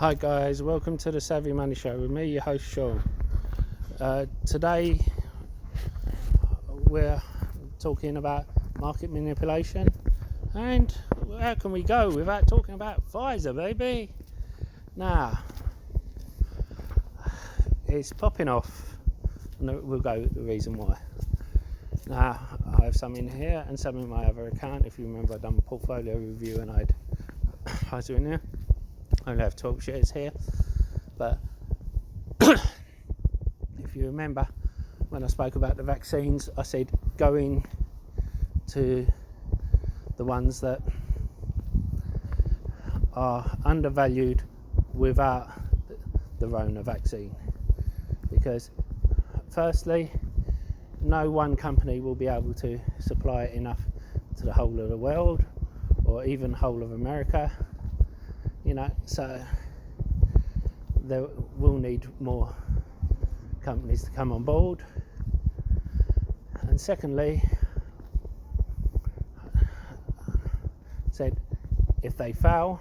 Hi guys, welcome to the Savvy Money Show with me, your host Sean. Today we're talking about market manipulation, and how can we go without talking about Pfizer, baby? Now, it's popping off, and we'll go the reason why. Now, I have some in here and some in my other account. If you remember, I've done a portfolio review and I had Pfizer in there. I only have 12 shares here, but if you remember when I spoke about the vaccines, I said going to the ones that are undervalued without the Rona vaccine, because firstly, no one company will be able to supply it enough to the whole of the world or even whole of America. So there will need more companies to come on board. And secondly, said if they fail,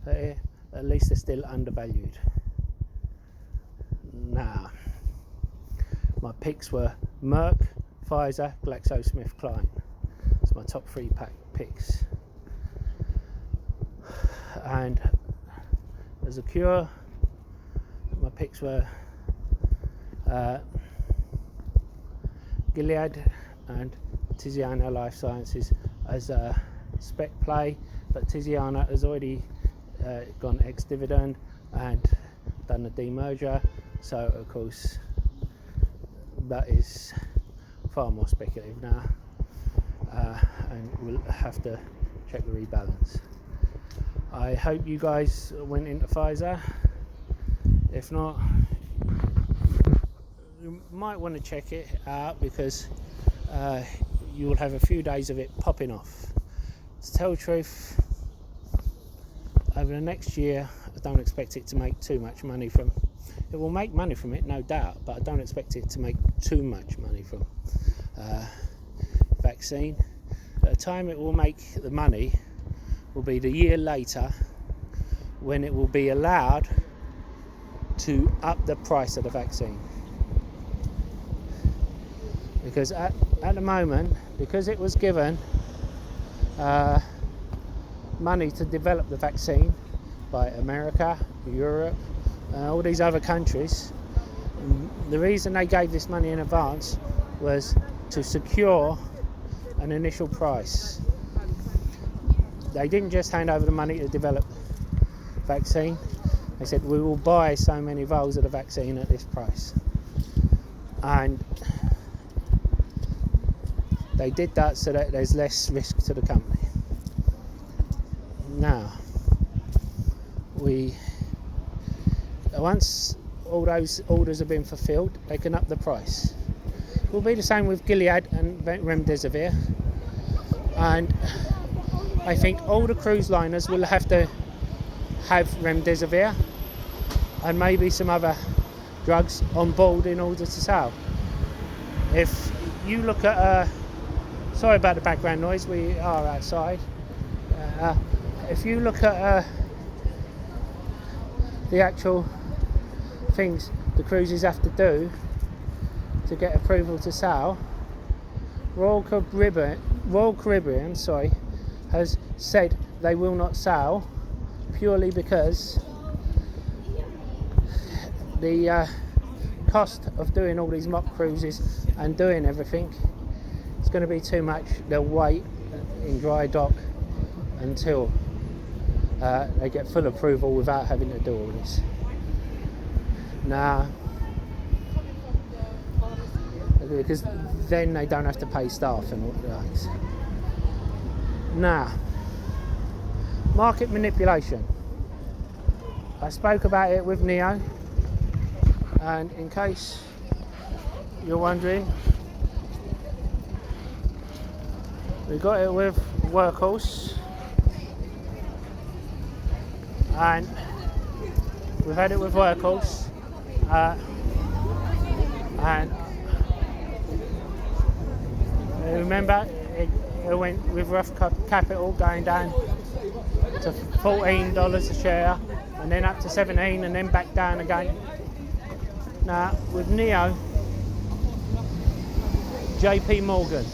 at least they're still undervalued. Now, my picks were Merck, Pfizer, GlaxoSmithKline. It's my top three picks. And as a cure, my picks were Gilead and Tsla Life Sciences as a spec play, but Tsla has already gone ex-dividend and done a demerger, so of course that is far more speculative now, and we'll have to check the rebalance. I hope you guys went into Pfizer. If not, you might want to check it out, because you will have a few days of it popping off. To tell the truth, over the next year, I don't expect it to make too much money from. It will make money from it, no doubt, but I don't expect it to make too much money from vaccine. At the time it will make the money will be the year later, when it will be allowed to up the price of the vaccine. Because at the moment, because it was given money to develop the vaccine by America, Europe, all these other countries, the reason they gave this money in advance was to secure an initial price. They didn't just hand over the money to develop vaccine. They said, we will buy so many vials of the vaccine at this price. And they did that so that there's less risk to the company. Now, once all those orders have been fulfilled, they can up the price. It will be the same with Gilead and Remdesivir. And I think all the cruise liners will have to have Remdesivir and maybe some other drugs on board in order to sell. If you look at, sorry about the background noise, we are outside. If you look at the actual things the cruises have to do to get approval to sell, Royal Caribbean, has said they will not sell, purely because the cost of doing all these mock cruises and doing everything is going to be too much. They'll wait in dry dock until they get full approval without having to do all this. Now, because then they don't have to pay staff and what else. Now, market manipulation. I spoke about it with Neo, and in case you're wondering, we got it with Workhorse, and we've had it with Workhorse, and remember it went with rough capital going down to $14 a share, and then up to 17 and then back down again. Now with Neo, JP Morgan,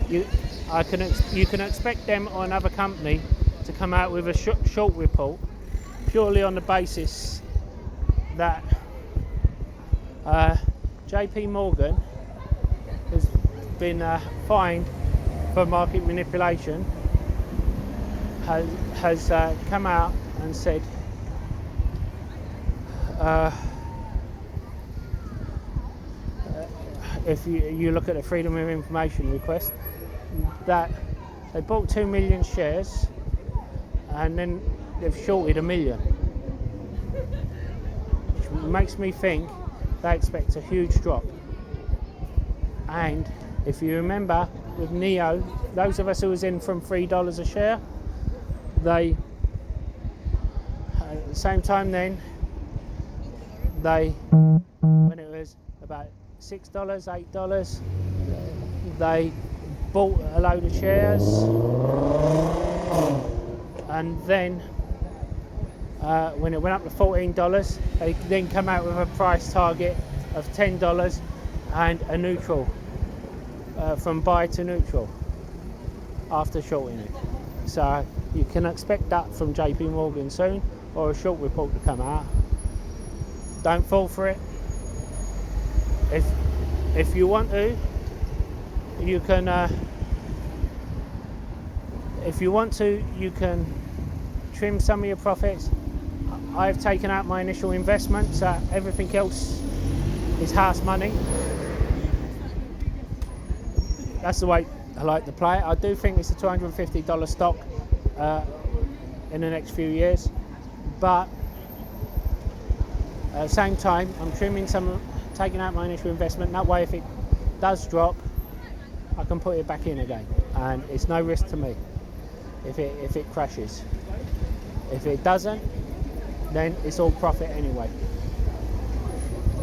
you can expect them or another company to come out with a short report purely on the basis that JP Morgan has been fined for market manipulation, has come out and said if you look at the Freedom of Information request, that they bought 2 million shares and then they've shorted 1 million, which makes me think they expect a huge drop. And if you remember with Neo, those of us who was in from $3 a share, they at the same time then, when it was about $6, $8, they bought a load of shares, and then when it went up to $14, they then come out with a price target of $10 and a neutral, from buy to neutral after shorting it. So you can expect that from JP Morgan soon, or a short report to come out. Don't fall for it. If you want to, you can. If you want to, you can trim some of your profits. I've taken out my initial investment, so everything else is house money. That's the way I like to play it. I do think it's a $250 stock in the next few years, but at the same time, I'm trimming some, taking out my initial investment. That way, if it does drop, I can put it back in again, and it's no risk to me if it crashes. If it doesn't, then it's all profit anyway.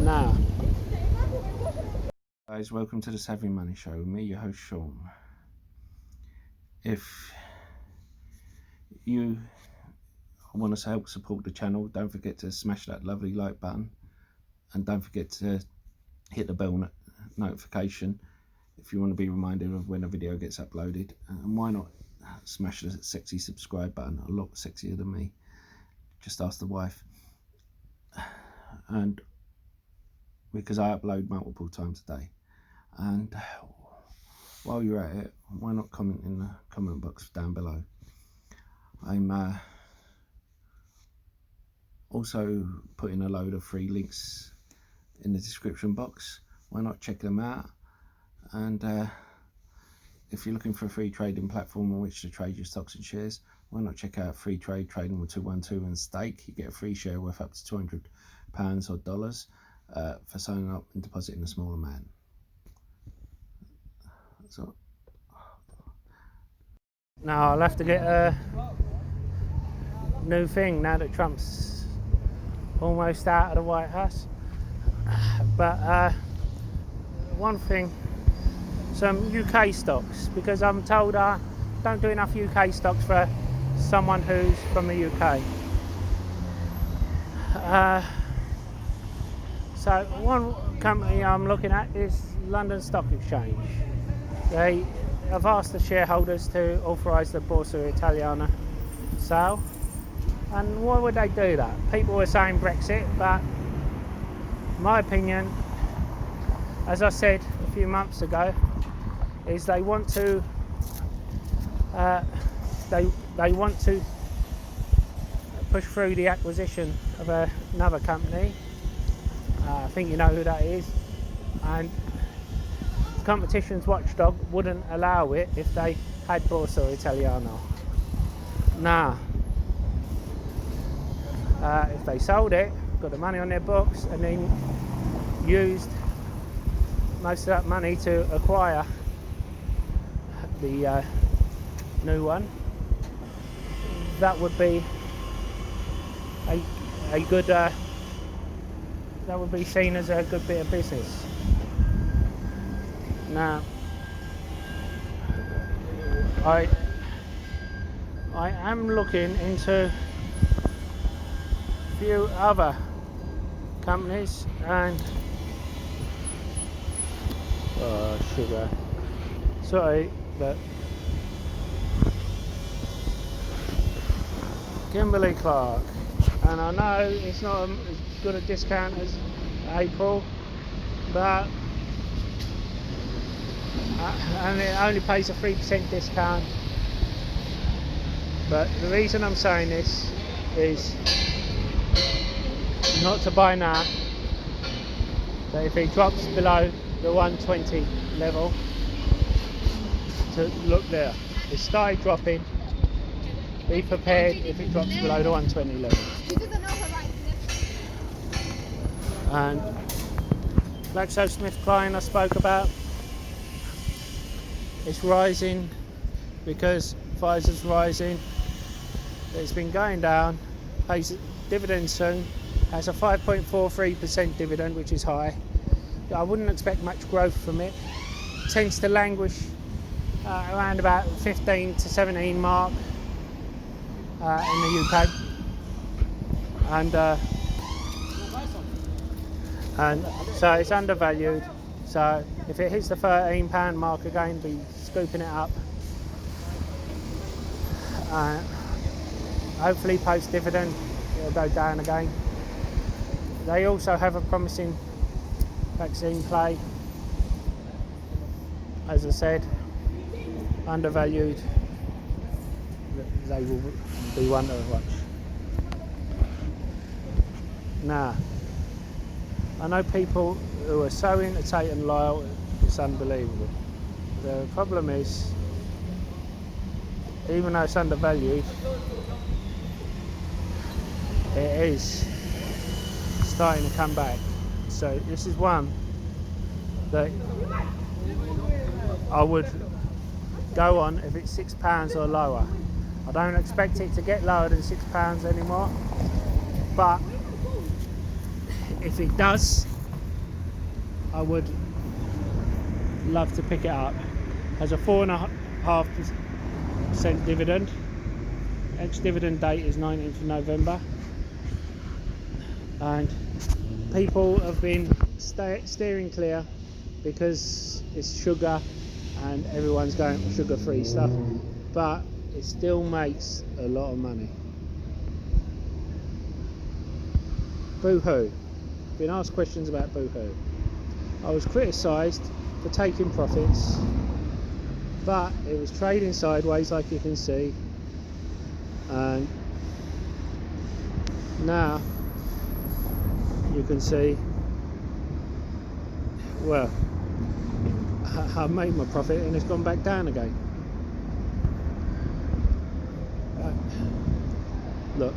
Now, guys, welcome to the Savvy Money Show with me, your host Sean. If you want to help support the channel, don't forget to smash that lovely like button, and don't forget to hit the bell notification if you want to be reminded of when a video gets uploaded. And why not smash the sexy subscribe button? A lot sexier than me, just ask the wife. And because I upload multiple times a day. And while you're at it, why not comment in the comment box down below. I'm also putting a load of free links in the description box. Why not check them out? And if you're looking for a free trading platform on which to trade your stocks and shares, why not check out Free Trade Trading with 212 and Stake. You get a free share worth up to £200 or dollars for signing up and depositing a small amount. So now I'll have to get a new thing now that Trump's almost out of the White House. But one thing, some UK stocks, because I'm told I don't do enough UK stocks for someone who's from the UK. So one company I'm looking at is London Stock Exchange. They have asked the shareholders to authorise the Borsa Italiana sale. And why would they do that? People were saying Brexit, but my opinion, as I said a few months ago, is they want to they want to push through the acquisition of another company. I think you know who that is, and the competition's watchdog wouldn't allow it if they had Borsa Italiana. Now, if they sold it, got the money on their books, and then used most of that money to acquire the new one, that would be a good that would be seen as a good bit of business. Now, I am looking into a few other companies and sugar. Sorry, but Kimberly Clark, and I know it's not as good a discount as April, but and it only pays a 3% discount. But the reason I'm saying this is not to buy now, but if it drops below the 120 level, to look there. It started dropping. Be prepared if it drops below the 120 level. And GlaxoSmithKline I spoke about, it's rising because Pfizer's rising. It's been going down, pays dividends soon, has a 5.43% dividend, which is high. I wouldn't expect much growth from it. Tends to languish around about 15 to 17 mark in the UK, and so it's undervalued. So if it hits the £13 mark again, be scooping it up. Hopefully post dividend it'll go down again. They also have a promising vaccine play. As I said, undervalued. They will be one to watch. Now, I know people who are so into Tate and Lyle, it's unbelievable. The problem is, even though it's undervalued, it is starting to come back. So this is one that I would go on if it's £6 or lower. I don't expect it to get lower than £6 anymore, but if it does, I would love to pick it up. Has a 4.5% dividend. Ex-dividend date is 19th of November, and people have been steering clear because it's sugar and everyone's going for sugar-free stuff, but it still makes a lot of money. Boohoo. Been asked questions about Boohoo. I was criticised for taking profits, but it was trading sideways like you can see, and now you can see, well, I made my profit and it's gone back down again. Look,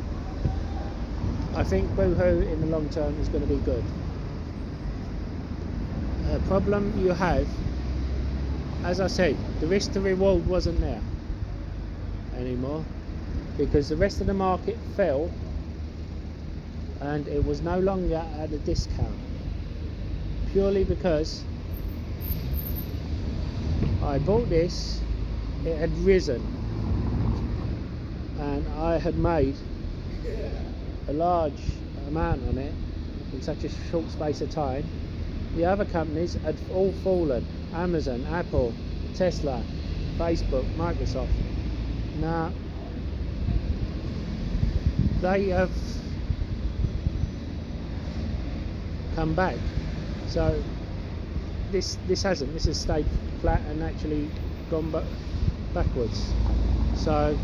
I think Boohoo in the long term is going to be good. The problem you have, as I said, the risk to reward wasn't there anymore because the rest of the market fell and it was no longer at a discount, purely because I bought this, it had risen and I had made a large amount on it in such a short space of time. The other companies had all fallen. Amazon, Apple, Tesla, Facebook, Microsoft. Now they have come back. So this hasn't. This has stayed flat and actually gone backwards. So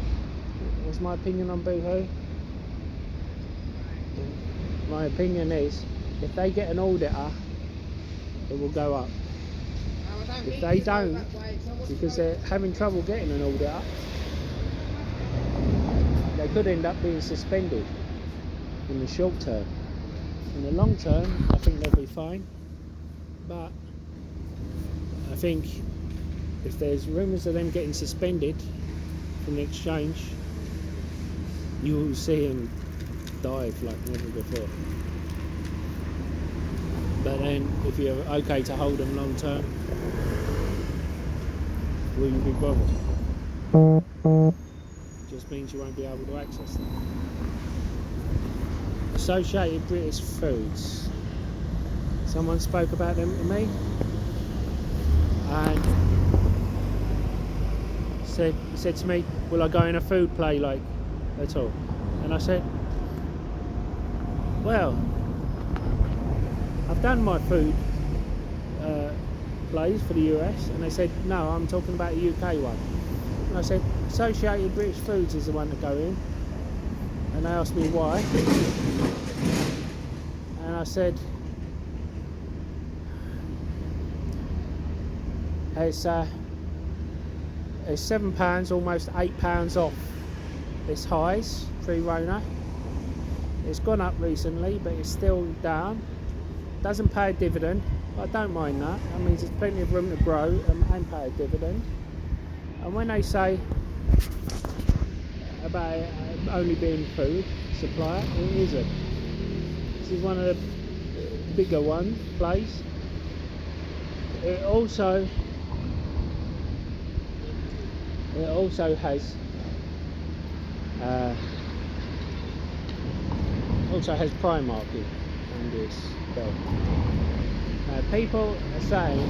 what's my opinion on Boohoo? My opinion is, if they get an auditor, it will go up. If they don't, because they're having trouble getting an auditor, they could end up being suspended in the short term. In the long term, I think they'll be fine, but I think if there's rumours of them getting suspended from the exchange, you will see them dive like never before. But then if you're okay to hold them long term, will you be bothered? just means you won't be able to access them. Associated British Foods. Someone spoke about them to me and said to me, will I go in a food play like at all? And I said, well, I've done my food plays for the US, and they said, no, I'm talking about a UK one. And I said, Associated British Foods is the one to go in. And they asked me why. And I said, it's £7, almost £8 off its highs pre-Rona. It's gone up recently, but it's still down. Doesn't pay a dividend. I don't mind that. That means there's plenty of room to grow and pay a dividend. And when they say about it only being food supplier, it isn't. This is one of the bigger ones, place. It also has Primark in this belt. People are saying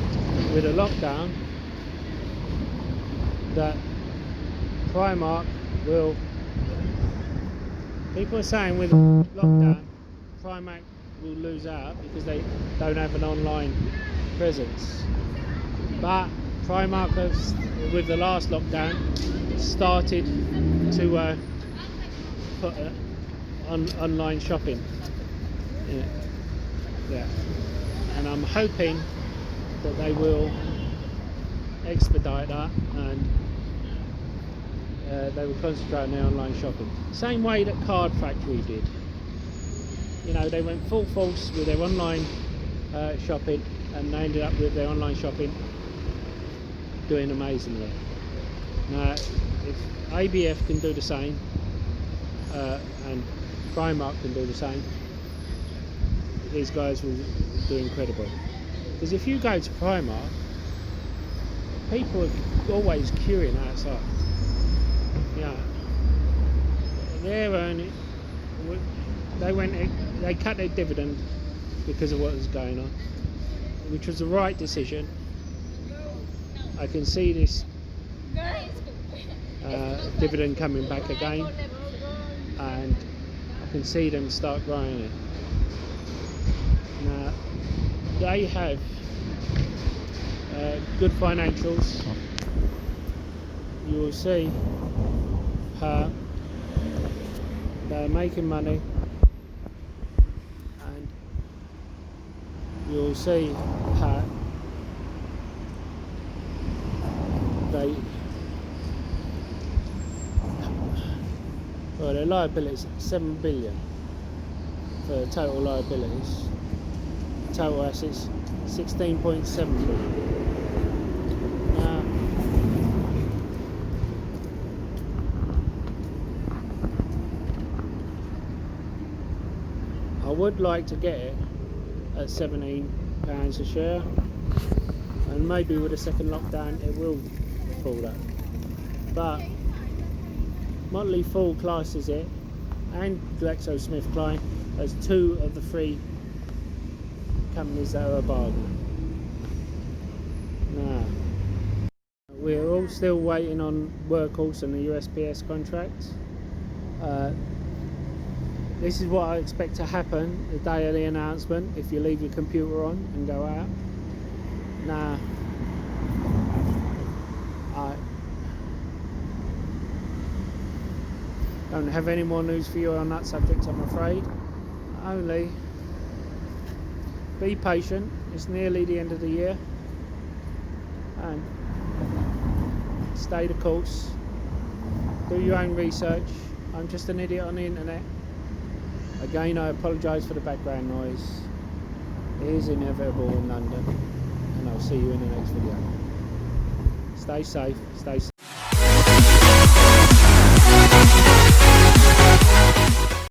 with a lockdown that Primark will. People are saying with lockdown, Primark will lose out because they don't have an online presence. But Primark has, with the last lockdown, started to put online shopping. Yeah. And I'm hoping that they will expedite that and they will concentrate on their online shopping. Same way that Card Factory did. You know, they went full force with their online shopping, and they ended up with their online shopping doing amazingly. Now, if ABF can do the same and Primark can do the same, these guys will do incredible. Because if you go to Primark, people are always queuing outside. Yeah, they're earning. They cut their dividend because of what was going on, which was the right decision. I can see this dividend coming back again, and I can see them start growing it. Now, they have good financials. You will see how they're making money, and you'll see how their liabilities 7 billion for total liabilities. Total assets 16.7 billion. Now, I would like to get it at £17 a share, and maybe with a second lockdown it will fall up. But Motley Fool classes it, and GlaxoSmithKline, as two of the three companies that are a bargain. Now, we're all still waiting on Workhorse and the USPS contracts. This is what I expect to happen the day of the announcement, if you leave your computer on and go out. Now, I don't have any more news for you on that subject, I'm afraid. Only be patient, it's nearly the end of the year, and stay the course. Do your own research. I'm just an idiot on the internet. Again, I apologise for the background noise. It is inevitable in London, and I'll see you in the next video. Stay safe, stay safe.